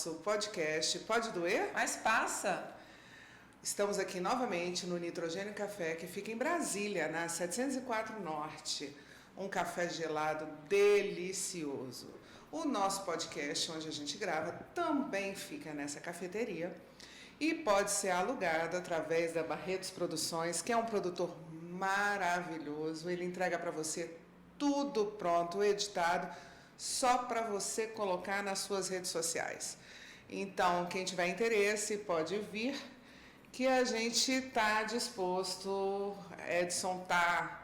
nosso podcast Pode Doer? Mas passa. Estamos aqui novamente no Nitrogênio Café, que fica em Brasília, na 704 Norte. Um café gelado delicioso. O nosso podcast, onde a gente grava, também fica nessa cafeteria e pode ser alugado através da Barretos Produções, que é um produtor maravilhoso. Ele entrega para você tudo pronto, editado, só para você colocar nas suas redes sociais. Então, quem tiver interesse, pode vir, que a gente está disposto. Edson está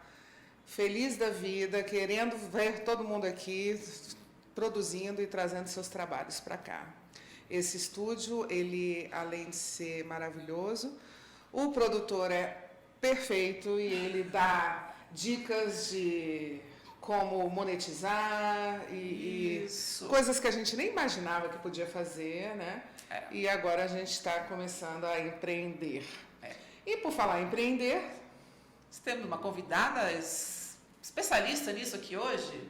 feliz da vida, querendo ver todo mundo aqui produzindo e trazendo seus trabalhos para cá. Esse estúdio, ele, além de ser maravilhoso, o produtor é perfeito e ele dá dicas de como monetizar e coisas que a gente nem imaginava que podia fazer, né? E agora a gente está começando a empreender. E por falar em empreender, temos uma convidada especialista nisso aqui hoje.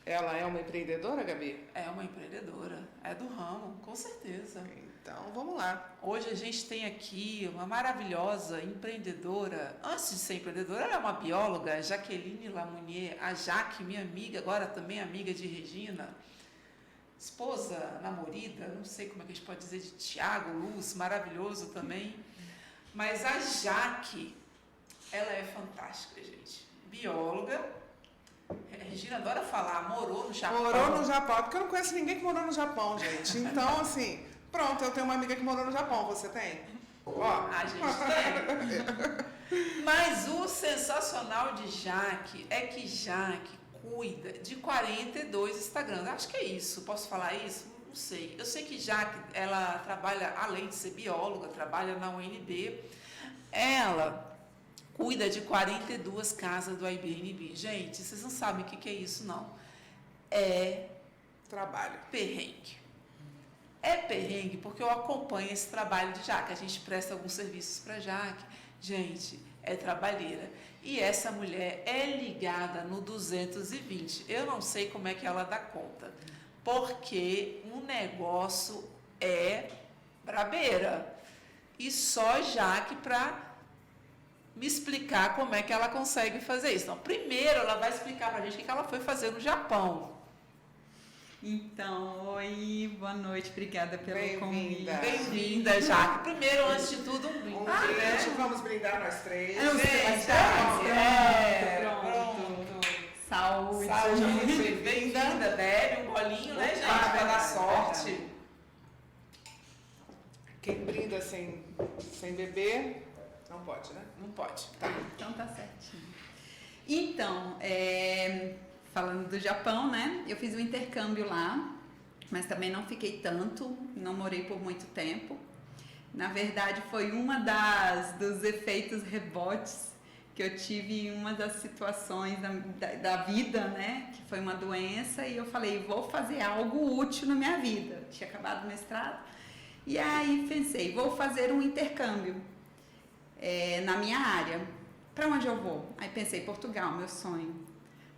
Ela é uma empreendedora, Gabi? É uma empreendedora, é do ramo, com certeza. Então, vamos lá. Hoje a gente tem aqui uma maravilhosa empreendedora. Antes de ser empreendedora, ela é uma bióloga, Jaqueline Lamounier, a Jaque, minha amiga, agora também amiga de Regina. Esposa, namorada, não sei como é que a gente pode dizer, de Tiago Luz, maravilhoso também. Mas a Jaque, ela é fantástica, gente. Bióloga. A Regina adora falar, morou no Japão. Morou no Japão, porque eu não conheço ninguém que morou no Japão, gente. Então, assim, pronto, eu tenho uma amiga que morou no Japão, você tem? Ó, a gente tem. Mas o sensacional de Jaque é que Jaque cuida de 42 Instagrams. Acho que é isso, posso falar isso? Não sei. Eu sei que Jaque, ela trabalha, além de ser bióloga, trabalha na UNB. Ela cuida de 42 casas do Airbnb. Gente, vocês não sabem o que é isso, não. É trabalho. Perrengue. É perrengue porque eu acompanho esse trabalho de Jaque. A gente presta alguns serviços para Jaque. Gente, é trabalheira. E essa mulher é ligada no 220. Eu não sei como é que ela dá conta. Porque o negócio é brabeira. E só Jaque para me explicar como é que ela consegue fazer isso. Então, primeiro ela vai explicar pra gente o que ela foi fazer no Japão. Então, oi, boa noite, obrigada pelo convite. Bem-vinda, Jaque. Primeiro, antes de tudo, um brinde. Vamos brindar nós três. Pronto. Saúde. Saúde, bem-vinda, bebe um bolinho, né, gente, pra dar sorte. Quem brinda sem beber... Não pode, né? Não pode. Tá. Então tá certinho. Então, falando do Japão, né? Eu fiz um intercâmbio lá, mas também não fiquei tanto, não morei por muito tempo. Na verdade, foi uma dos efeitos rebotes que eu tive em uma das situações da vida, né? Que foi uma doença e eu falei, vou fazer algo útil na minha vida. Tinha acabado o mestrado. E aí pensei, vou fazer um intercâmbio. Na minha área. Para onde eu vou? Aí pensei, Portugal, meu sonho.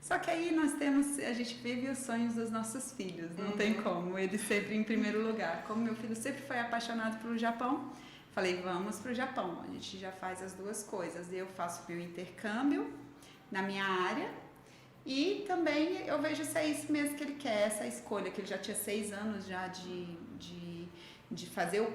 Só que aí a gente vive os sonhos dos nossos filhos, não tem como, eles sempre em primeiro lugar. Como meu filho sempre foi apaixonado pelo Japão, falei, vamos para o Japão, a gente já faz as duas coisas. Eu faço meu intercâmbio na minha área e também eu vejo se é isso mesmo que ele quer, essa escolha, que ele já tinha 6 anos já de fazer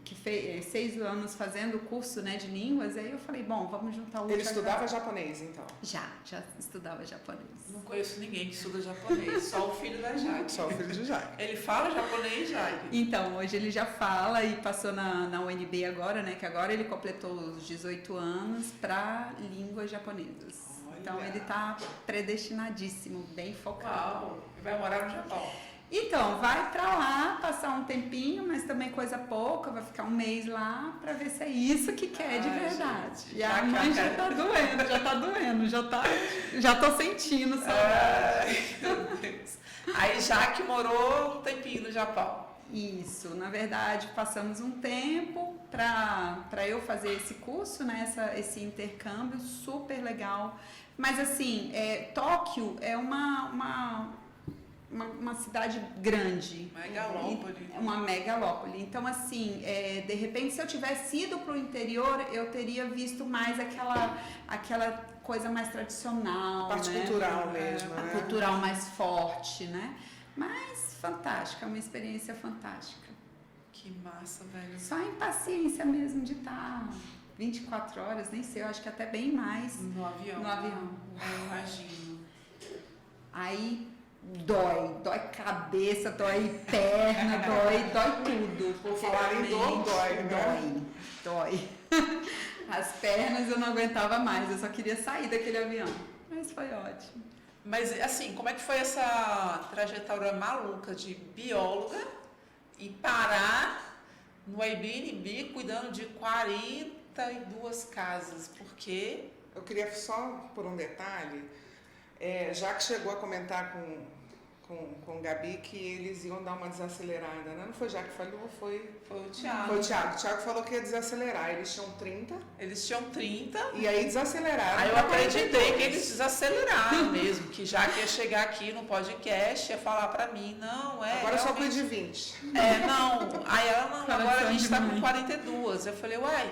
que fez 6 anos fazendo o curso, né, de línguas. Aí eu falei, bom, vamos juntar o Ele estudava japonês, então? Já estudava japonês. Não conheço ninguém que estuda japonês, só o filho da Jaque. Só o filho de Jaque. Ele fala japonês, Jaque? Então, hoje ele já fala e passou na UNB agora, né, que agora ele completou os 18 anos para línguas japonesas. Olha. Então ele está predestinadíssimo, bem focado. Uau, e vai morar no Japão. Então, vai pra lá, passar um tempinho, mas também coisa pouca, vai ficar um mês lá pra ver se é isso que quer de verdade. Gente, e a mãe já tá doendo, já tô sentindo saudade. Meu Deus. Aí Jaque morou um tempinho no Japão. Isso, na verdade, passamos um tempo para eu fazer esse curso, né, esse intercâmbio super legal. Mas assim, Tóquio é uma cidade grande. Megalópole. Uma megalópole. Então, assim, de repente, se eu tivesse ido para o interior, eu teria visto mais aquela coisa mais tradicional, Parte né? cultural mesmo, A né? cultural mais forte, né? Mas fantástica, uma experiência fantástica. Que massa, velho. Só a impaciência mesmo de estar 24 horas, nem sei, eu acho que até bem mais No avião. no avião. Eu imagino. Aí dói cabeça, dói perna, dói tudo. Por falar em dor, dói, né? Dói. As pernas eu não aguentava mais, eu só queria sair daquele avião. Mas foi ótimo. Mas, assim, como é que foi essa trajetória maluca de bióloga e parar no Airbnb cuidando de 42 casas? Porque... Eu queria só, por um detalhe, já que chegou a comentar com o Gabi que eles iam dar uma desacelerada, né? Não foi já que falou, foi Foi o Thiago. o Thiago. O Thiago falou que ia desacelerar. Eles tinham 30 Eles tinham 30. e aí desaceleraram. Aí eu pra acreditei 42. que eles desaceleraram mesmo, que já que ia chegar aqui no podcast, ia falar pra mim, não, Agora eu só realmente- cuido de 20. não. Aí ela, não, agora a Coração gente de tá mãe. com 42. Eu falei, uai,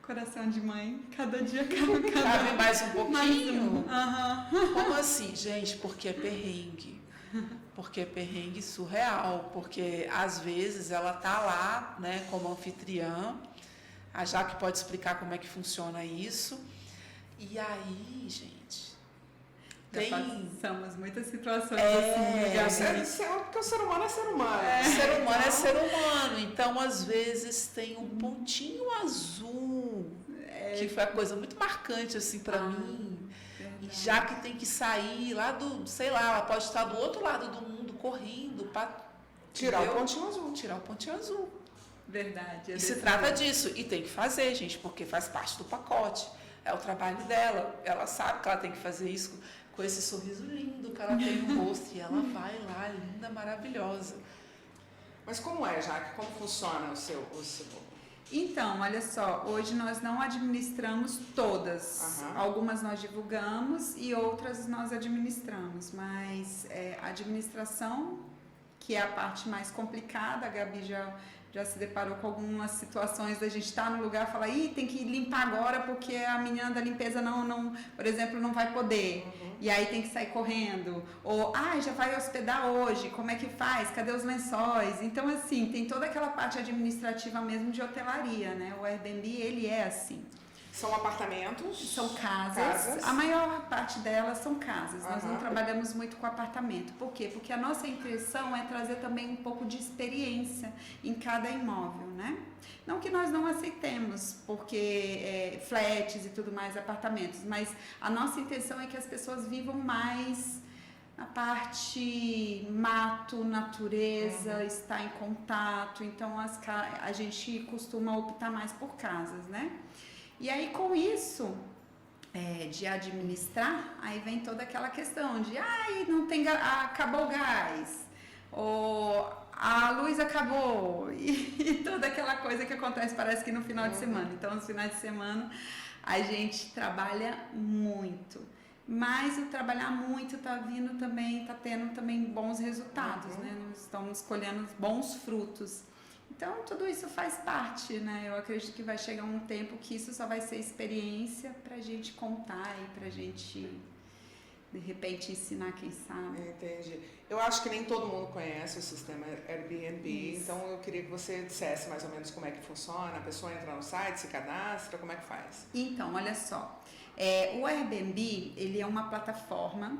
Coração de mãe, cada dia cabe mais um pouquinho? Aham. Como assim, gente? Porque é perrengue. Porque é perrengue surreal. Porque às vezes ela tá lá, né, como anfitriã. A Jaque pode explicar como é que funciona isso. E aí, gente, Já tem... passamos muitas situações assim, né, Gabi? Porque o ser humano é ser humano. Ser humano é ser humano, então às vezes tem um pontinho azul, que foi a coisa muito marcante assim para mim. E já que tem que sair lá do, sei lá, ela pode estar do outro lado do mundo correndo para Tirar o pontinho azul. Tirar o pontinho azul. Verdade. E se trata disso, e tem que fazer, gente, porque faz parte do pacote. É o trabalho dela. Ela sabe que ela tem que fazer isso com esse sorriso lindo que ela tem no rosto. E ela vai lá, linda, maravilhosa. Mas como é, Jaque? Como funciona o seu... Então, olha só, hoje nós não administramos todas. Aham. Algumas nós divulgamos e outras nós administramos. Mas a administração, que é a parte mais complicada, a Gabi já se deparou com algumas situações da gente estar no lugar e falar, tem que limpar agora porque a menina da limpeza não, por exemplo, não vai poder. E aí tem que sair correndo. Ou, já vai hospedar hoje, como é que faz? Cadê os lençóis? Então, assim, tem toda aquela parte administrativa mesmo de hotelaria, né? O Airbnb, ele é assim. São apartamentos? São casas. A maior parte delas são casas. Nós não trabalhamos muito com apartamento. Por quê? Porque a nossa intenção é trazer também um pouco de experiência em cada imóvel, né? Não que nós não aceitemos, porque flats e tudo mais, apartamentos, mas a nossa intenção é que as pessoas vivam mais a parte mato, natureza, estar em contato. Então, a gente costuma optar mais por casas, né? E aí, com isso, de administrar, aí vem toda aquela questão de, não tem, acabou o gás, ou a luz acabou, e toda aquela coisa que acontece, parece que no final de semana. Então, nos finais de semana, a gente trabalha muito. Mas o trabalhar muito está tendo também bons resultados, né? Nós estamos colhendo bons frutos. Então, tudo isso faz parte, né? Eu acredito que vai chegar um tempo que isso só vai ser experiência pra gente contar e pra gente, de repente, ensinar quem sabe. Entendi. Eu acho que nem todo mundo conhece o sistema Airbnb, então eu queria que você dissesse mais ou menos como é que funciona. A pessoa entra no site, se cadastra, como é que faz? Então, olha só. O Airbnb, ele é uma plataforma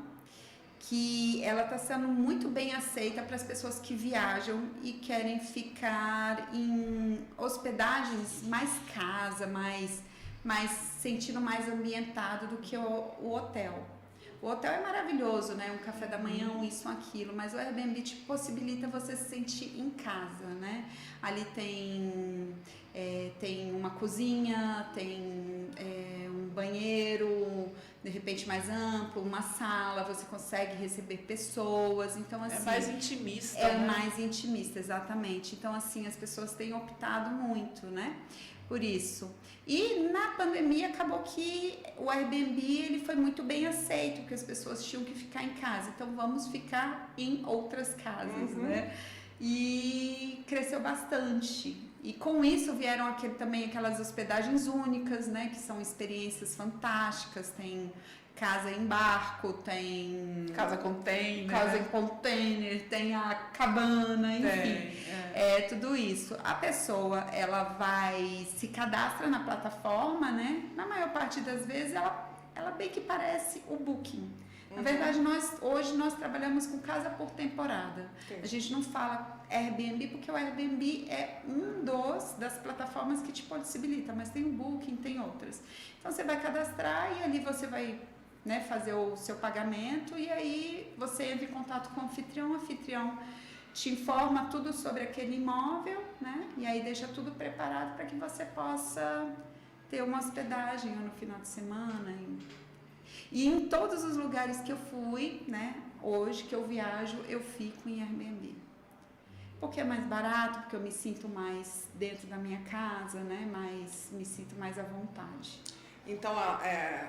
que ela está sendo muito bem aceita para as pessoas que viajam e querem ficar em hospedagens mais casa, mais sentindo mais ambientado do que o hotel. O hotel é maravilhoso, né? Um café da manhã, isso, aquilo, mas o Airbnb te possibilita você se sentir em casa, né? Ali tem uma cozinha, tem um banheiro, de repente mais amplo, uma sala, você consegue receber pessoas, então assim... É mais intimista, É né? mais intimista, exatamente. Então assim, as pessoas têm optado muito, né? Por isso. E na pandemia acabou que o Airbnb ele foi muito bem aceito, porque as pessoas tinham que ficar em casa. Então vamos ficar em outras casas, né? E cresceu bastante. E com isso vieram também aquelas hospedagens únicas, né? Que são experiências fantásticas. Tem casa em barco, tem Casa container. casa em container, tem a cabana, enfim. Tudo isso. A pessoa, ela se cadastra na plataforma, né? Na maior parte das vezes, ela bem que parece o Booking. Na verdade, hoje nós trabalhamos com casa por temporada. Entendi. A gente não fala Airbnb, porque o Airbnb é das plataformas que te possibilita, mas tem o Booking, tem outras. Então, você vai cadastrar e ali você vai, né, fazer o seu pagamento e aí você entra em contato com o anfitrião te informa tudo sobre aquele imóvel, né, e aí deixa tudo preparado para que você possa ter uma hospedagem no final de semana. E em todos os lugares que eu fui, né, hoje que eu viajo, eu fico em Airbnb. Porque é mais barato, porque eu me sinto mais dentro da minha casa, né, me sinto mais à vontade. Então,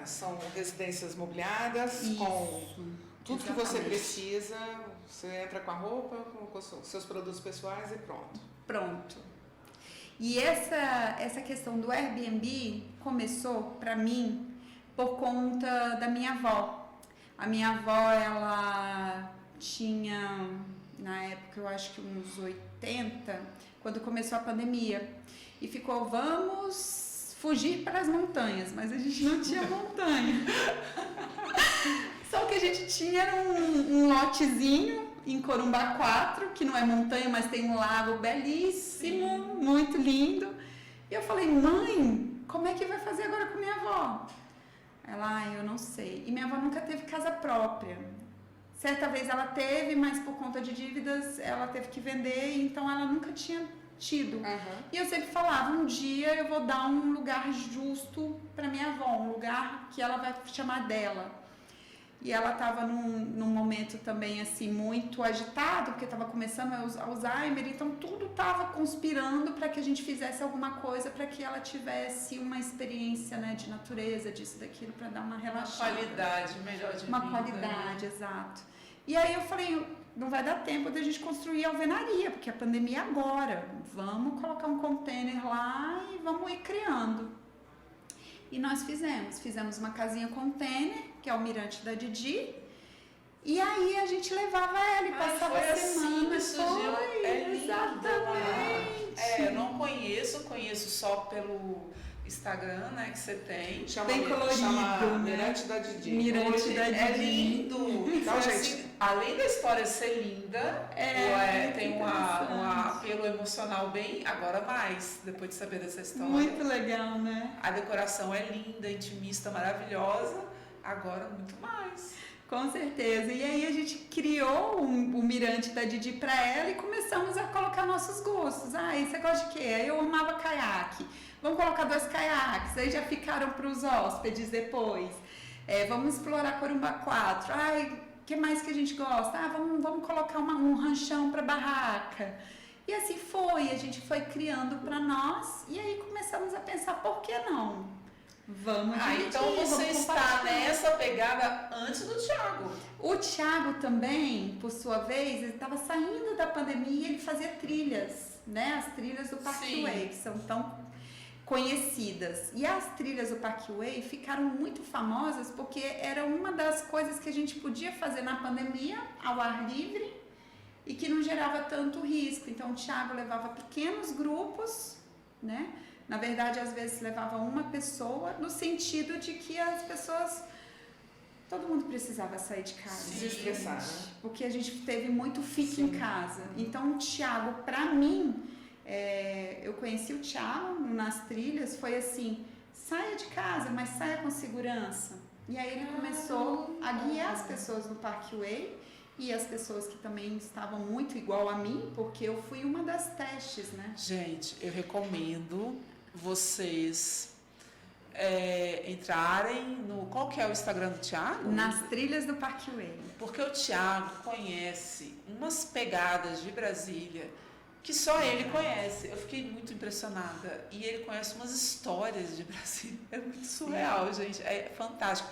são residências mobiliadas, Isso, com tudo que você exatamente. precisa. Você entra com a roupa, com os seus produtos pessoais e pronto. Pronto. E essa questão do Airbnb começou para mim por conta da minha avó. A minha avó, ela tinha, na época, eu acho que uns 80, quando começou a pandemia. E ficou, vamos fugir para as montanhas, mas a gente não tinha montanha. Só que a gente tinha um lotezinho em Corumbá 4, que não é montanha, mas tem um lago belíssimo, muito lindo. E eu falei, mãe, como é que vai fazer agora com minha avó? Ela, eu não sei. E minha avó nunca teve casa própria. Certa vez ela teve, mas por conta de dívidas ela teve que vender, então ela nunca tinha tido. E eu sempre falava, um dia eu vou dar um lugar justo para minha avó, um lugar que ela vai chamar dela. E ela estava num momento também assim muito agitado, porque estava começando Alzheimer, então tudo estava conspirando para que a gente fizesse alguma coisa para que ela tivesse uma experiência, né, de natureza, disso, daquilo, para dar uma relaxada. Uma qualidade melhor de Uma vida. qualidade, exato. E aí eu falei, não vai dar tempo de a gente construir a alvenaria, porque a pandemia é agora. Vamos colocar um container lá e vamos ir criando. E nós fizemos uma casinha container, que é o Mirante da Didi, e aí a gente levava ela e passava a semana. Assim, surgiu. É lindo, exatamente. eu não conheço só pelo Instagram, né, que você tem. Bem colorido, chama né? Mirante da Didi. Mirante da Didi. É lindo. Então, Então, assim, gente, além da história ser linda, tem um interessante. apelo emocional bem, agora mais, depois de saber dessa história. Muito legal, né? A decoração é linda, intimista, maravilhosa, agora muito mais. Com certeza. E aí a gente criou o Mirante da Didi para ela e começamos a colocar nossos gostos. E você gosta de quê? Eu amava caiaque. Vamos colocar 2 caiaques. Aí já ficaram para os hóspedes depois. Vamos explorar Corumbá 4. O que mais que a gente gosta? Vamos colocar um ranchão para barraca. E assim foi. A gente foi criando para nós e aí começamos a pensar, por que não? Vamos dividir, então você vamos está compartilhar. nessa pegada antes do Thiago. O Thiago também, por sua vez, ele estava saindo da pandemia e ele fazia trilhas, né? As trilhas do Parkway, que são tão conhecidas. E as trilhas do Parkway ficaram muito famosas porque era uma das coisas que a gente podia fazer na pandemia, ao ar livre, e que não gerava tanto risco. Então o Thiago levava pequenos grupos, né? Na verdade, às vezes levava uma pessoa, no sentido de que as pessoas, todo mundo precisava sair de casa. Se estressar, né? Porque a gente teve muito fique em casa. Então, o Thiago, pra mim, eu conheci o Thiago nas trilhas, foi assim, saia de casa, mas saia com segurança. E aí ele começou a guiar as pessoas no Parkway e as pessoas que também estavam muito igual a mim, porque eu fui uma das testes, né? Gente, eu recomendo vocês entrarem no... Qual que é o Instagram do Thiago? Nas trilhas do Parkway. Porque o Thiago conhece umas pegadas de Brasília que só ele conhece. Eu fiquei muito impressionada. E ele conhece umas histórias de Brasília. É muito surreal, gente. É fantástico.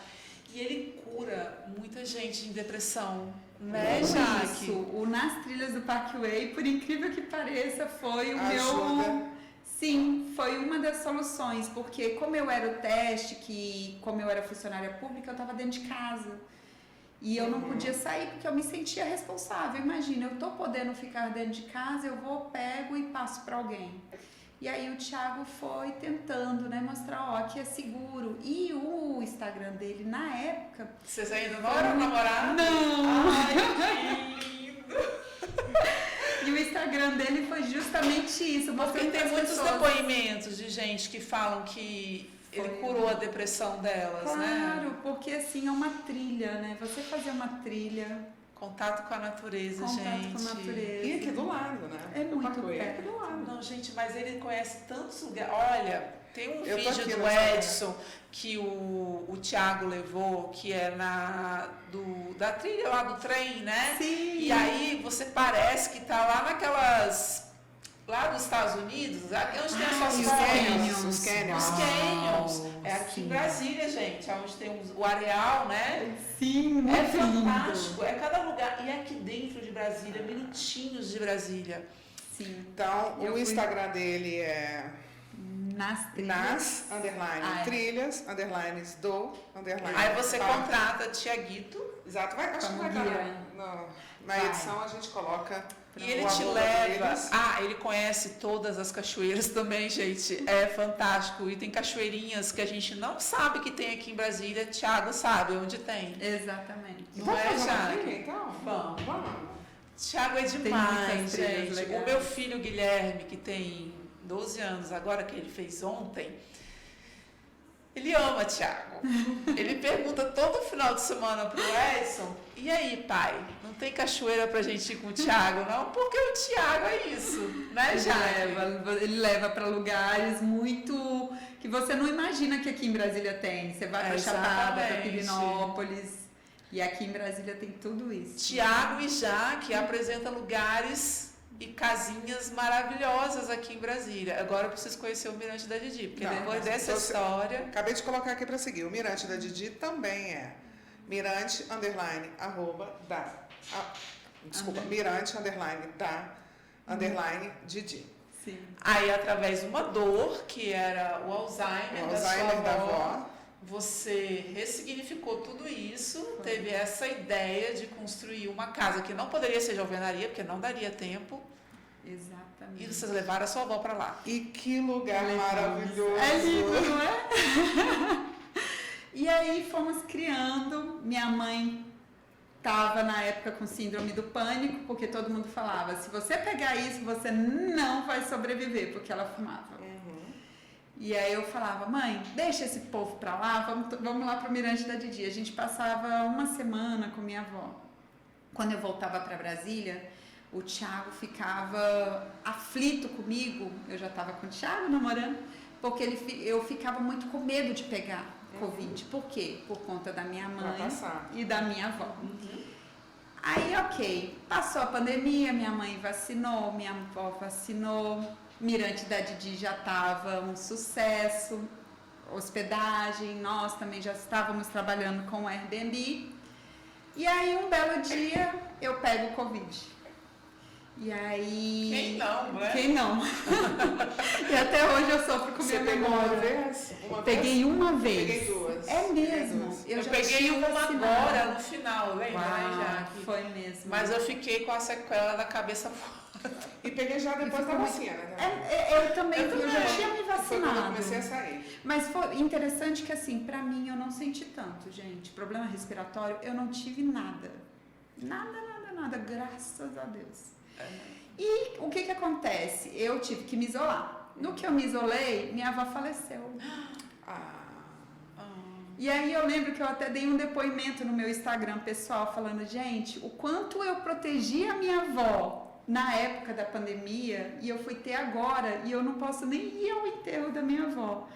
E ele cura muita gente em depressão. Né, Jaque? Isso, o Nas Trilhas do Parkway, por incrível que pareça, foi o Ajuda. meu... Sim, foi uma das soluções, porque como eu era o teste, que como eu era funcionária pública, eu estava dentro de casa. E eu não podia sair porque eu me sentia responsável. Imagina, eu tô podendo ficar dentro de casa, eu vou, pego e passo para alguém. E aí o Thiago foi tentando, né, mostrar, ó, que é seguro. E o Instagram dele, na época... Vocês ainda não eram namorados? Não! Ai, que lindo! E o Instagram dele foi justamente isso. Porque mostrando tem pras muitos pessoas. depoimentos de gente que falam que ele curou a depressão delas, né? Claro, porque assim é uma trilha, né? Você fazer uma trilha, Contato com a natureza, contato gente. com a natureza. E aqui do lado, né? É Do muito Parkway, perto. aqui do lado. Não, gente, mas ele conhece tantos lugares. Olha, tem um Eu tô vídeo aqui do nessa Edson que o Thiago levou, que é da trilha lá do trem, né? Sim. E aí você parece que tá lá naquelas... Lá dos Estados Unidos, aqui onde tem as suas os praias. canyons, os canyons. Os canyons. Uau, É aqui sim. em Brasília, gente, onde tem o areal, né? Sim, É muito fantástico, é cada lugar. E aqui dentro de Brasília, minutinhos de Brasília. Sim. Então, Eu o fui- Instagram dele é Nas trilhas. nas, underline, Ah, é. trilhas, underlines do, underline. Aí você Parque. contrata Tiaguito Exato, vai, acho que vai Como estar guia. na Vai. edição, a gente coloca e ele o te arroba leva. deles. Ele conhece todas as cachoeiras também, gente. É fantástico. E tem cachoeirinhas que a gente não sabe que tem aqui em Brasília. Thiago sabe onde tem. Exatamente. Não Vamos é, fazer uma Jaque? trilha, então? Vamos. Vamos. Thiago é muitas demais, trilhas gente. legais. O meu filho Guilherme, que tem 12 anos agora, que ele fez ontem, ele ama Thiago. Ele pergunta todo final de semana pro Edson: e aí, pai, não tem cachoeira pra gente ir com o Thiago, não? Porque o Thiago é isso, né, Jaque? Ele leva para lugares muito que você não imagina que aqui em Brasília tem. Você vai para Chapada, para Exatamente. Pirinópolis, e aqui em Brasília tem tudo isso. Tiago e Jaque apresentam lugares e casinhas maravilhosas aqui em Brasília. Agora eu preciso conhecer o Mirante da Didi, porque Não, depois mas dessa você- história... Acabei de colocar aqui para seguir. O Mirante da Didi também é mirante, underline, arroba, da. Desculpa, mirante, underline, da, underline, Didi. Sim. Aí, através de uma dor, que era o Alzheimer, O da Alzheimer sua da avó, avó. você ressignificou tudo isso, teve essa ideia de construir uma casa que não poderia ser de alvenaria, porque não daria tempo, e Exatamente. vocês levaram a sua avó para lá. E que lugar Levamos. maravilhoso! É lindo, não é? E aí fomos criando. Minha mãe estava na época com síndrome do pânico, porque todo mundo falava: se você pegar isso, você não vai sobreviver, porque ela fumava. E aí eu falava: mãe, deixa esse povo pra lá, vamos lá pro Mirante da Didi. A gente passava uma semana com minha avó. Quando eu voltava para Brasília, o Thiago ficava aflito comigo. Eu já estava com o Thiago namorando, porque eu ficava muito com medo de pegar Covid. Por quê? Por conta da minha Vai mãe passar. e da minha avó. Aí, ok, passou a pandemia, minha mãe vacinou, minha avó vacinou, Mirante da Didi já estava um sucesso, hospedagem, nós também já estávamos trabalhando com o Airbnb. E aí, um belo dia, eu pego o Covid. E aí... Quem não, né? Quem não? E até hoje eu sofro com Você minha pegou uma memória. vez? Uma Peguei uma vez. Peguei duas. É Peguei mesmo. duas. Eu já peguei tinha uma vacinado. agora, no final, lembra, né, Uau, Jaque? foi mesmo. Mas eu fiquei com a sequela da cabeça fora. E peguei já depois da vacina, né? Eu também, eu já tinha me Foi quando eu vacinado. comecei a sair. Mas foi interessante que, assim, pra mim eu não senti tanto, gente. Problema respiratório, eu não tive nada. Nada, graças a Deus. E o que acontece? Eu tive que me isolar. No que eu me isolei, minha avó faleceu. E aí eu lembro que eu até dei um depoimento no meu Instagram pessoal falando: gente, o quanto eu protegi a minha avó na época da pandemia, e eu fui ter agora, e eu não posso nem ir ao enterro da minha avó.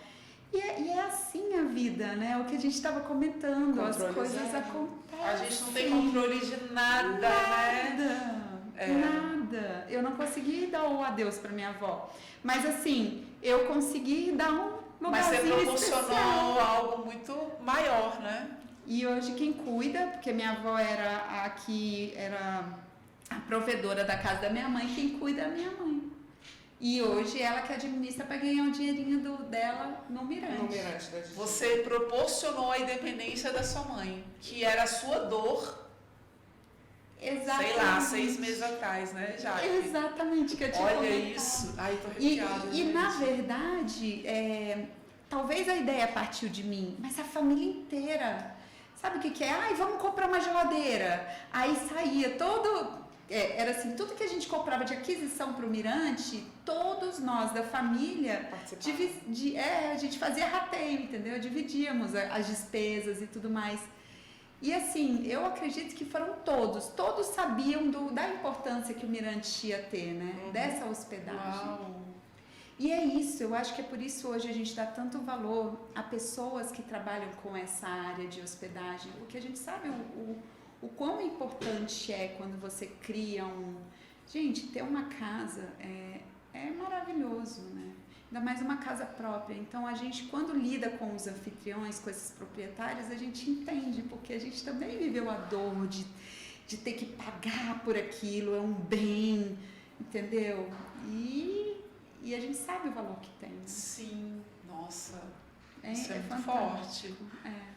E é assim a vida, né? O que a gente estava comentando, as Controle coisas zero. acontecem. A gente não tem controle de nada, né? Nada. Eu não consegui dar o adeus para minha avó. Mas assim, eu consegui dar um Mas você lugarzinho proporcionou especial. algo muito maior, né? E hoje quem cuida, porque minha avó era a que era a provedora da casa da minha mãe, quem cuida é a minha mãe. E hoje ela que administra para ganhar o dinheirinho dela no Mirante. No Mirante da Didi. Você proporcionou a independência da sua mãe, que era a sua dor, Exatamente. sei lá, 6 meses atrás, né, Jaque? Exatamente, que eu tinha Olha comentado. isso. Ai, tô E arrepiada, gente. na verdade, talvez a ideia partiu de mim, mas a família inteira. Sabe o que que é? Ai, vamos comprar uma geladeira. Aí saía todo... era assim, tudo que a gente comprava de aquisição para o Mirante, todos nós da família, a gente fazia rateio, entendeu? Dividíamos as despesas e tudo mais. E assim, eu acredito que foram todos sabiam da importância que o Mirante ia ter, né? Dessa hospedagem. Uau. E é isso, eu acho que é por isso hoje a gente dá tanto valor a pessoas que trabalham com essa área de hospedagem, porque a gente sabe o quão importante é quando você cria Gente, ter uma casa é maravilhoso, né? Ainda mais uma casa própria. Então, a gente, quando lida com os anfitriões, com esses proprietários, a gente entende, porque a gente também viveu a dor de ter que pagar por aquilo, é um bem, entendeu? E a gente sabe o valor que tem. Né? Sim, nossa, isso É muito fantástico. forte. É.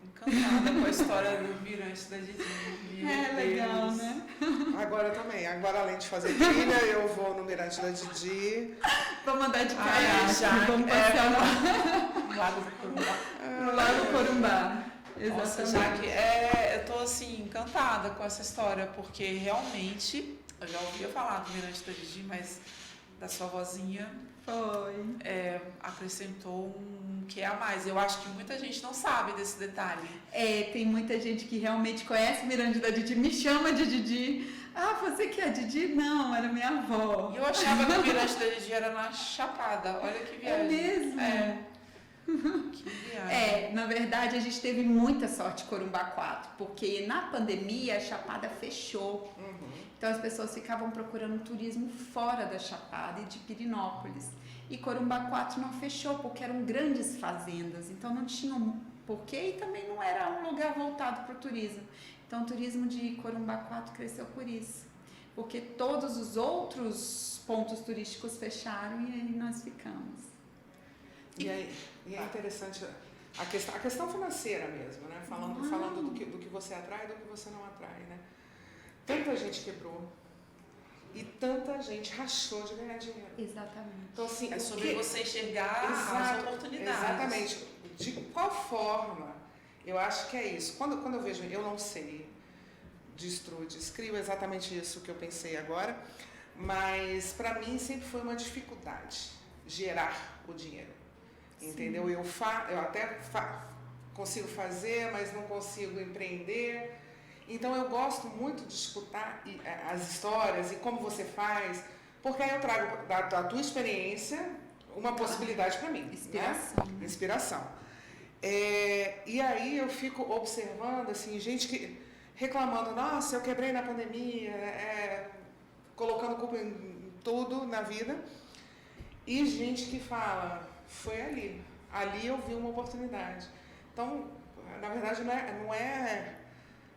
Encantada com a história do Mirante da Didi. Meu Legal, Deus. né? Agora também. Agora, além de fazer trilha, eu vou no Mirante da Didi. Vamos andar de Ai, caiaque, já, vamos passear Lago do Corumbá. no Lago Corumbá. Nossa, Exatamente. Jaque, eu tô assim, encantada com essa história, porque realmente, eu já ouvia falar do Mirante da Didi, mas da sua vozinha Foi. acrescentou um que é a mais. Eu acho que muita gente não sabe desse detalhe. Tem muita gente que realmente conhece o Mirante da Didi, me chama de Didi. Ah, você que é a Didi? Não, era minha avó. E eu achava que o Mirante da Didi era na Chapada. Olha que viagem. É mesmo? Que viagem. Na verdade a gente teve muita sorte Corumbá 4, porque na pandemia a Chapada fechou. Então as pessoas ficavam procurando turismo fora da Chapada e de Pirinópolis. E Corumbá 4 não fechou, porque eram grandes fazendas, então não tinham porquê e também não era um lugar voltado para o turismo. Então o turismo de Corumbá 4 cresceu por isso, porque todos os outros pontos turísticos fecharam e aí nós ficamos. E é interessante a questão financeira mesmo, né? Falando do que você atrai e do que você não atrai, né? Tanta gente quebrou e tanta gente rachou de ganhar dinheiro. Exatamente. Então, assim, É sobre você enxergar as oportunidades. Exatamente. De qual forma? Eu acho que é isso. Quando eu vejo, eu não sei, descrio exatamente isso que eu pensei agora, mas para mim sempre foi uma dificuldade gerar o dinheiro. Entendeu? Eu até consigo fazer, mas não consigo empreender. Então eu gosto muito de escutar as histórias e como você faz, porque aí eu trago da tua experiência uma possibilidade para mim. Inspiração. Né? Inspiração. E aí eu fico observando assim, gente que reclamando, nossa, eu quebrei na pandemia, colocando culpa em tudo na vida, e gente que fala, foi ali eu vi uma oportunidade. Então, na verdade, não é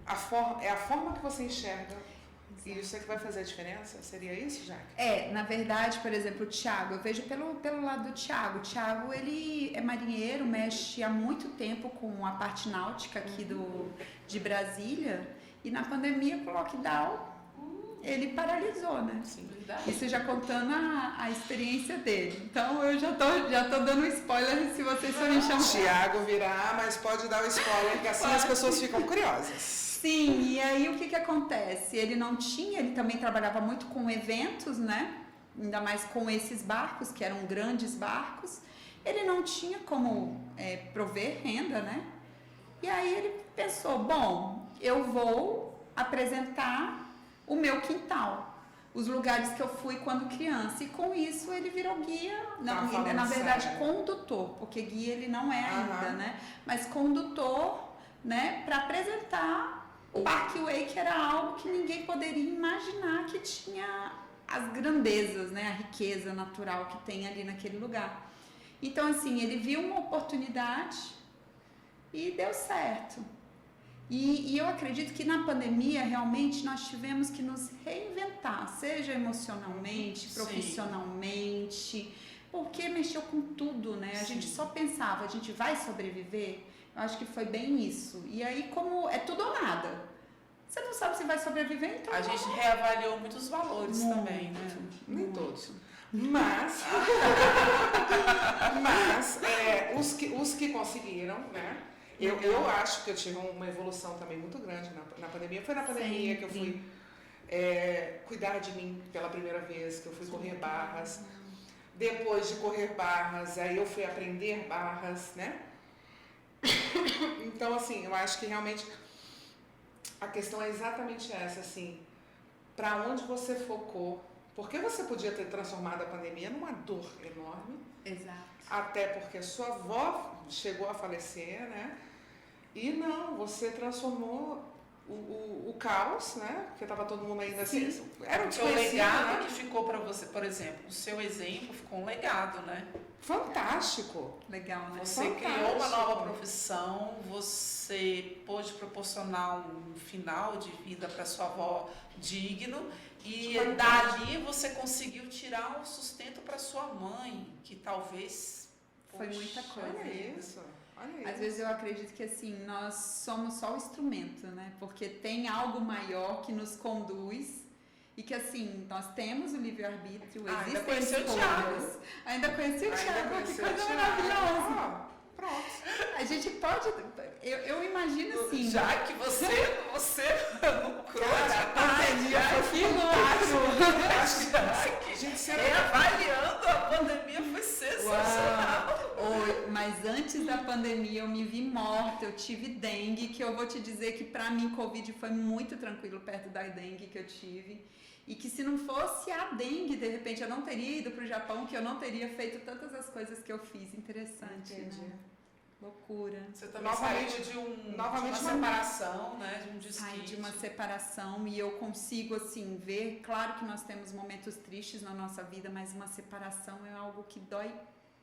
a forma que você enxerga. Exato. E isso é que vai fazer a diferença? Seria isso, Jaque? Na verdade, por exemplo, o Thiago, eu vejo pelo lado do Thiago. O Thiago, ele é marinheiro, mexe há muito tempo com a parte náutica aqui de Brasília, e na pandemia, com o lockdown, ele paralisou, né? Sim, verdade. Isso já contando a experiência dele. Então, eu já tô dando um spoiler se vocês forem chamar. Thiago virá, mas pode dar o spoiler, que assim as pessoas ficam curiosas. Sim, e aí o que acontece? Ele também trabalhava muito com eventos, né? Ainda mais com esses barcos, que eram grandes barcos. Ele não tinha como prover renda, né? E aí ele pensou, bom, eu vou apresentar o meu quintal. os lugares que eu fui quando criança. E com isso ele virou guia, não, falando na verdade sério. condutor, porque guia ele não é ainda, Aham. né? Mas condutor, né, para apresentar o Parkway, que era algo que ninguém poderia imaginar que tinha as grandezas, né, a riqueza natural que tem ali naquele lugar. Então, assim, ele viu uma oportunidade e deu certo. E eu acredito que na pandemia, realmente, nós tivemos que nos reinventar, seja emocionalmente, Sim. profissionalmente, porque mexeu com tudo, né? A Sim. gente só pensava, a gente vai sobreviver? Eu acho que foi bem isso. E aí, como é tudo ou nada, você não sabe se vai sobreviver, então... A gente reavaliou muitos valores Muito, também, né? Nem muito. todos. Mas os que conseguiram, né? Eu acho que eu tive uma evolução também muito grande na pandemia. Foi na pandemia que eu fui cuidar de mim pela primeira vez, que eu fui correr barras. Depois de correr barras, aí eu fui aprender barras, né? Então, assim, eu acho que realmente a questão é exatamente essa, assim, para onde você focou, porque você podia ter transformado a pandemia numa dor enorme, Exato. até porque sua avó chegou a falecer, né? E não, você transformou o caos, né? Porque estava todo mundo ainda assim. Era um Porque o desconhecido, legado né? que ficou para você, por exemplo, o seu exemplo ficou um legado, né? Fantástico. Legal, né? Você Fantástico. criou uma nova profissão, você pôde proporcionar um final de vida para sua avó digno e dali você conseguiu tirar o sustento para sua mãe, que talvez Foi muita coisa. Olha isso. Olha isso. Às vezes eu acredito que assim, nós somos só o instrumento, né? Porque tem algo maior que nos conduz e que assim, nós temos o livre-arbítrio, ainda existem conheceu o escolhas. Ainda conheci o Thiago, que coisa maravilhosa. Pronto. A gente pode, eu imagino assim, já que você lucrou Cara, a pandemia foi fantástico. Gente, você Reavaliando, a pandemia foi sensacional. Oi, mas antes da pandemia eu me vi morta, eu tive dengue, que eu vou te dizer que pra mim Covid foi muito tranquilo perto da dengue que eu tive. E que se não fosse a dengue, de repente eu não teria ido pro Japão, que eu não teria feito tantas as coisas que eu fiz. Interessante, Entendi. né? Loucura. Você também Novamente- saiu de novamente uma uma- separação, né? De um Sai desquite. de uma separação e eu consigo assim ver, claro que nós temos momentos tristes na nossa vida, mas uma separação é algo que dói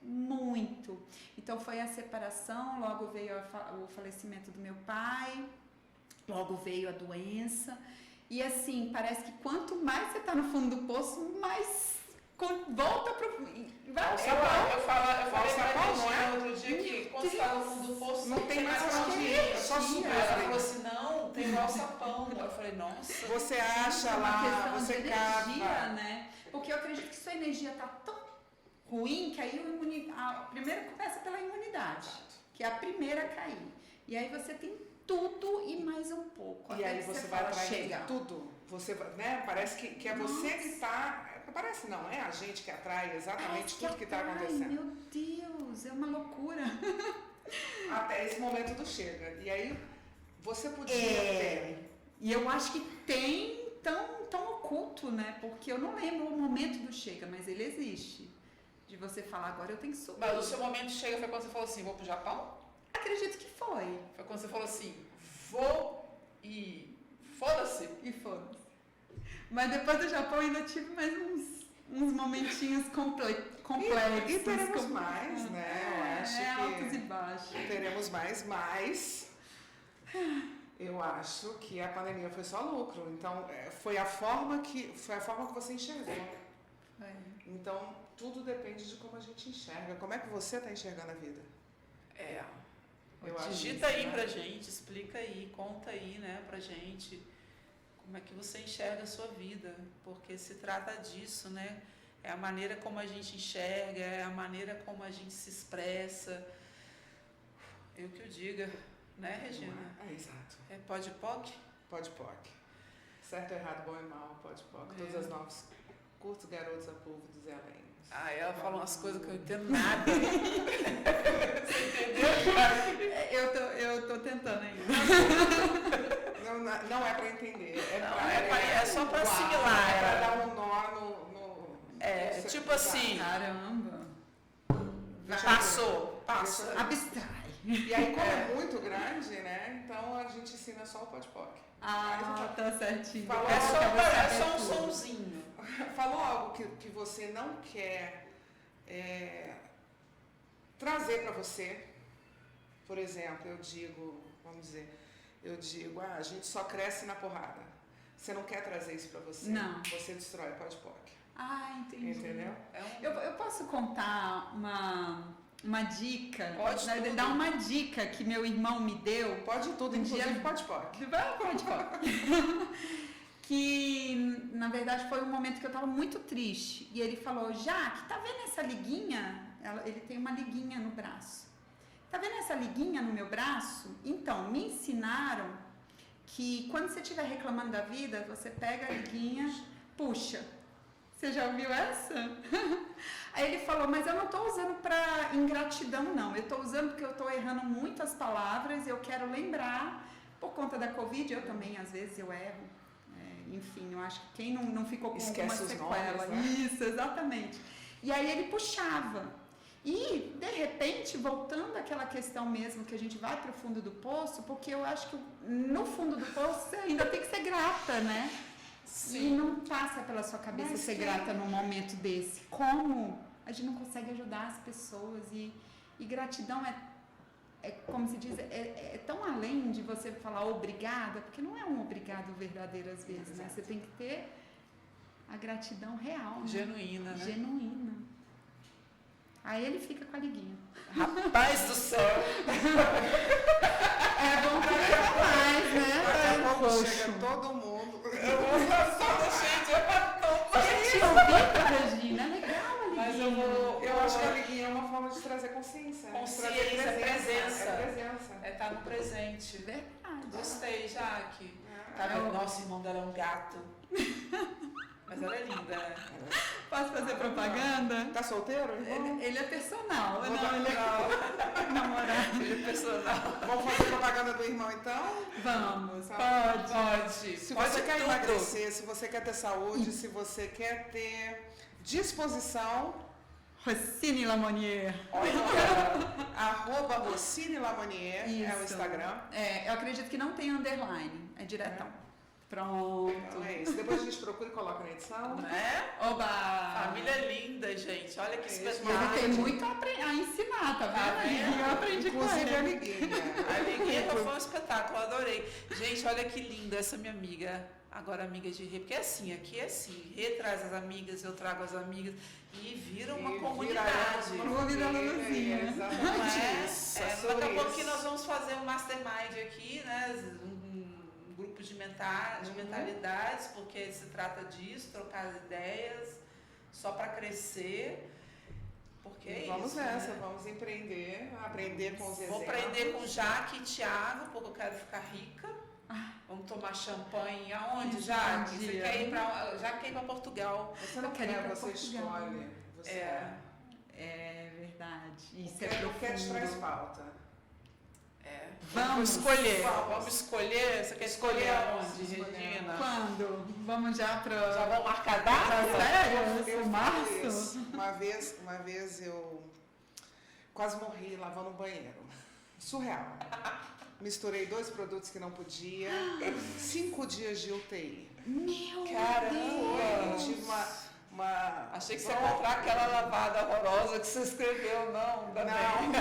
muito. Então foi a separação, logo veio o falecimento do meu pai, logo veio a doença e assim, parece que quanto mais você tá no fundo do poço, mais volta pro... Eu falei pra não é? Regina outro dia que quando você tá no fundo do poço, Não tem mais pra onde ir, é só subir. Ela falou assim, não, tem igual sapão. Eu falei, nossa. Você acha é uma lá, questão você de energia, cava. né? Porque eu acredito que sua energia tá tão ruim que aí primeiro começa pela imunidade, que é a primeira a cair. E aí você tem tudo e mais um pouco. E até aí que você vai fala, atrás chega. de tudo. Você, né? Parece que é você que está. Parece não, é a gente que atrai exatamente tudo que está atrai, acontecendo. Meu Deus, é uma loucura. Até esse momento do chega. E aí você podia É. ter. E eu acho que tem tão oculto, né? Porque eu não lembro o momento do chega, mas ele existe. De você falar, agora eu tenho que subir. Mas o seu momento chega foi quando você falou assim, vou pro Japão? Acredito que foi. Foi quando você falou assim, vou e foda-se. E foda-se. Mas depois do Japão ainda tive mais uns momentinhos complexos. E teremos mais, né? Eu acho altos que e baixos. teremos mais, mas eu acho que a pandemia foi só lucro. Então, foi a forma que você enxergou. Foi. Então, tudo depende de como a gente enxerga. Como é que você está enxergando a vida? Eu acho Digita isso, aí né? pra gente, explica aí, conta aí, né, pra gente como é que você enxerga a sua vida, porque se trata disso, né? É a maneira como a gente enxerga, é a maneira como a gente se expressa. Eu que o diga, né, Regina? Exato. É pode poc? Pode poc. Certo, errado, bom e mal, pode poc. Todas as novas curtos garotos a povo do Zé Além. Ah, ela fala umas coisas que eu não entendo nada. Você entendeu? Eu tô tentando ainda. Não é para entender. É só para assimilar. É para dar um tipo assim, Caramba. passou, passa. Abstrai. E aí, como é muito grande, né? Então a gente ensina só o poc-poc. Ah, tá certinho. Falou É Saber só um tudo. sonzinho. Falou algo que você não quer trazer para você. Por exemplo, eu digo, a gente só cresce na porrada. Você não quer trazer isso para você? Não. Você destrói o poc-poc. Ah, entendi. Entendeu? Eu posso contar uma dica? Pode tudo. Dar uma dica que meu irmão me deu. Pode tudo, Um inclusive dia- poc-poc. Pode. Que, na verdade, foi um momento que eu estava muito triste. E ele falou, Jaque, tá vendo essa liguinha? Ele tem uma liguinha no braço. Tá vendo essa liguinha no meu braço? Então, me ensinaram que quando você estiver reclamando da vida, você pega a liguinha, puxa. Você já ouviu essa? Aí ele falou, mas eu não estou usando para ingratidão, não. Eu estou usando porque eu estou errando muitas palavras e eu quero lembrar, por conta da Covid, eu também, às vezes, eu erro. Enfim, eu acho que quem não ficou com Esquece alguma os sequela. nomes, né? Isso, exatamente. E aí ele puxava. E, de repente, voltando àquela questão mesmo, que a gente vai para o fundo do poço, porque eu acho que no fundo do poço você ainda tem que ser grata, né? Sim. E não passa pela sua cabeça Mas ser que- grata num momento desse. Como a gente não consegue ajudar as pessoas? E gratidão como se diz, é tão além de você falar obrigada, porque não é um obrigado verdadeiro às vezes, né? Você tem que ter a gratidão real, né? Genuína, né? Genuína. Aí ele fica com a liguinha. Rapaz do céu. É bom pra levar mais, né? Daqui a pouco Poxa. chega todo mundo. Você tinha ouvido, Regina? É legal a liguinha. Mas Eu acho que a liguinha é uma forma de trazer consciência. Né? De trazer Consciência, presença. É presença. É estar no presente. Verdade. Gostei, Jaque. É. Tá vendo? Nossa, irmão dela é um gato. Mas ela é linda, né? Posso fazer propaganda? Tá solteiro? irmão? Ele é personal. Vou Não, dar- ele é namorado. Ele é personal. Vamos fazer propaganda do irmão então? Vamos, Tá. pode. Pode. Se Pode você quer tudo. emagrecer, se você quer ter saúde, se você quer ter disposição, Rossini Lamonier. @ Rossini Lamonier é o Instagram. Eu acredito que não tem underline, é diretão. Pronto. Então é isso. Depois a gente procura e coloca na edição. Né? Oba! Família linda, gente. Olha que É isso. Ele espetáculo. tem muito a ensinar, tá Tá vendo? vendo? Eu aprendi com Inclusive a ele. liguinha. A liguinha foi um espetáculo, eu adorei. Gente, olha que linda essa minha amiga. Agora amiga de Rê, porque é assim, aqui é assim. Rê traz as amigas, eu trago as amigas e vira uma comunidade. Uma vida luzinha. É Não exatamente é? isso. É, sobre daqui a isso. pouquinho nós vamos fazer um mastermind aqui, né? Um grupo de mentalidades, porque se trata disso, trocar as ideias, só para crescer. Porque é Vamos isso. nessa, Né? vamos empreender, aprender com os exemplos. Vou aprender com Jaque e Thiago, porque eu quero ficar rica. Vamos tomar champanhe aonde, Jaque? Você quer ir para Jaque quer ir para Portugal. Você não Eu quero ir quer, pra você Portugal. escolhe. Você É verdade. Isso o é que te traz profundo. falta? É. Vamos. escolher. Vamos. Vamos escolher. Você quer escolher aonde, Escolhemos. Regina? Quando? Vamos já para... Já vamos marcar data? Sério? Eu Março? fiz isso. Uma vez eu quase morri lavando um banheiro. Surreal. Misturei 2 produtos que não podia. 5 dias de UTI. Meu Caramba! Eu Deus! tive uma... Achei que você ia comprar aquela lavada horrorosa que você escreveu, não, ainda bem. Não,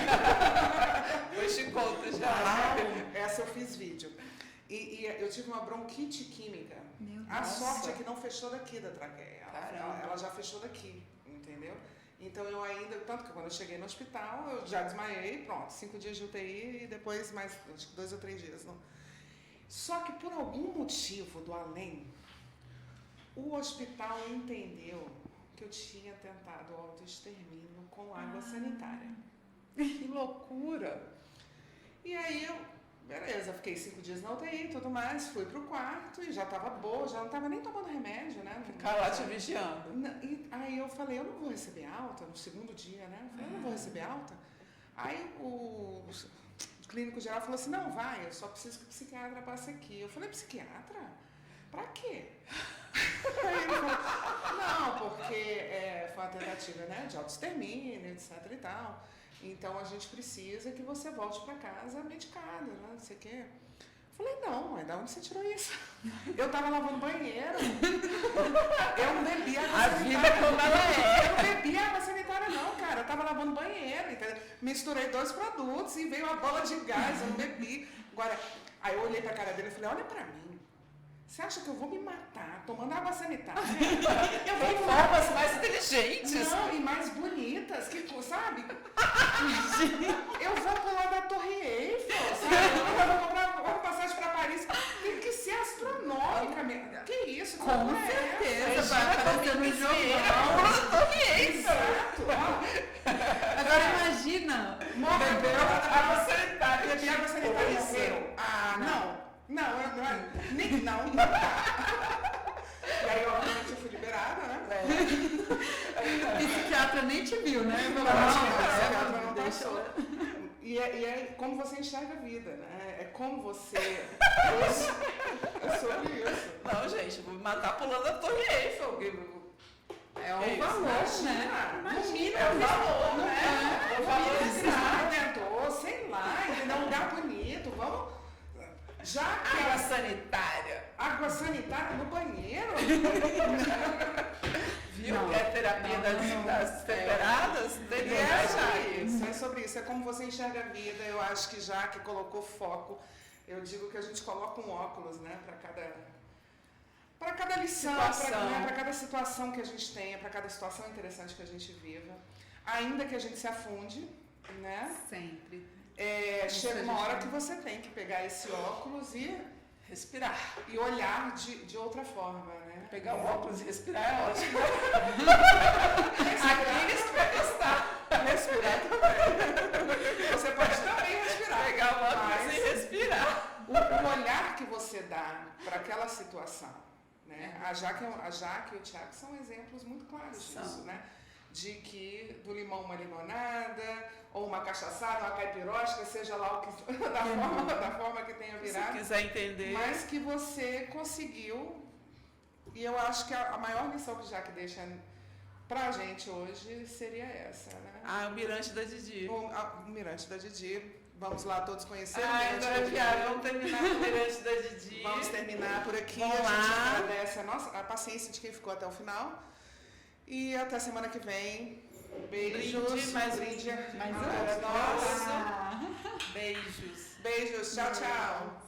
Depois te conto já. essa eu fiz vídeo. E eu tive uma bronquite química. Meu A Deus. sorte é que não fechou daqui da traqueia. Caramba. Ela já fechou daqui, entendeu? Então eu ainda, tanto que quando eu cheguei no hospital, eu já desmaiei, pronto, 5 dias de UTI e depois mais, acho que 2 ou 3 dias. Não. Só que por algum motivo do além, o hospital entendeu que eu tinha tentado autoextermínio com água sanitária. Que loucura. E aí eu, beleza, fiquei 5 dias na UTI e tudo mais, fui pro quarto e já tava boa, já não tava nem tomando remédio, né? Ficar lá te vigiando. E aí eu falei, eu não vou receber alta no segundo dia, né? Eu falei, eu não vou receber alta. Aí o clínico geral falou assim, não, vai, eu só preciso que o psiquiatra passe aqui. Eu falei, psiquiatra? Pra quê? Aí ele falou, Não, porque foi uma tentativa, né, de autoextermínio, etc e tal. Então a gente precisa que você volte para casa medicada, né, não sei o quê. Falei, não, mas da onde você tirou isso? Eu tava lavando banheiro. Eu não bebi água A sanitária. vida como ela é. Eu não bebi água sanitária, não, cara. Eu tava lavando banheiro, entendeu? Misturei 2 produtos e veio uma bola de gás, eu não bebi. Agora, aí eu olhei pra cara dele e falei, olha pra mim. Você acha que eu vou me matar tomando água sanitária? Eu Tem vou formas mais inteligentes. Não, e mais bonitas, que, sabe? Eu vou pular da Torre Eiffel, sabe? Eu vou comprar uma passagem para Paris. Tem que ser astronômica mesmo. Que isso? Que Com loucura é certeza, essa? vai aparecer no jornal. Exato. Agora imagina, Bebeu água sanitária. Bebi água sanitária e morreu. Ah, não. Não. E aí, obviamente, eu fui liberada, né? o psiquiatra nem te viu, né? Não passou. E é como você enxerga a vida, né? É como você... É sobre isso. Não, gente, vou me matar pulando a Torre Eiffel. É um valor, né? No mínimo, É um valor, né? O valor tentou, sei lá, entendeu? Um lugar bonito, vamos... Já que Água sanitária. água sanitária no banheiro? Viu? Não, Que é a terapia das temperadas? E é sobre isso. É como você enxerga a vida. Eu acho que já que colocou foco, eu digo que a gente coloca um óculos, né, para cada lição, para cada situação que a gente tenha, para cada situação interessante que a gente viva. Ainda que a gente se afunde, né? Sempre. Chega uma hora que você tem que pegar esse óculos e respirar. E olhar de outra forma, né? Pegar o óculos e respirar é ótimo. Aqueles que vai gostar. Respirar também. Você pode também respirar. Pegar o óculos e respirar. O olhar que você dá para aquela situação, né? A Jaque e o Thiago são exemplos muito claros disso, né? De que do limão uma limonada, ou uma cachaçada, uma caipirosca, seja lá o que da forma que tenha virado. Se quiser entender. Mas que você conseguiu, e eu acho que a maior lição que Jaque deixa pra gente hoje seria essa, né? Ah, o Mirante da Didi. O Mirante da Didi. Vamos lá todos conhecer o Mirante Mirante da Didi. Vamos terminar com o Mirante da Didi. Vamos terminar por aqui. Vamos a gente lá. agradece a paciência de quem ficou até o final. E até semana que vem. Beijos. Brinde. Mais um. Nossa. Beijos. Beijos. Tchau, tchau.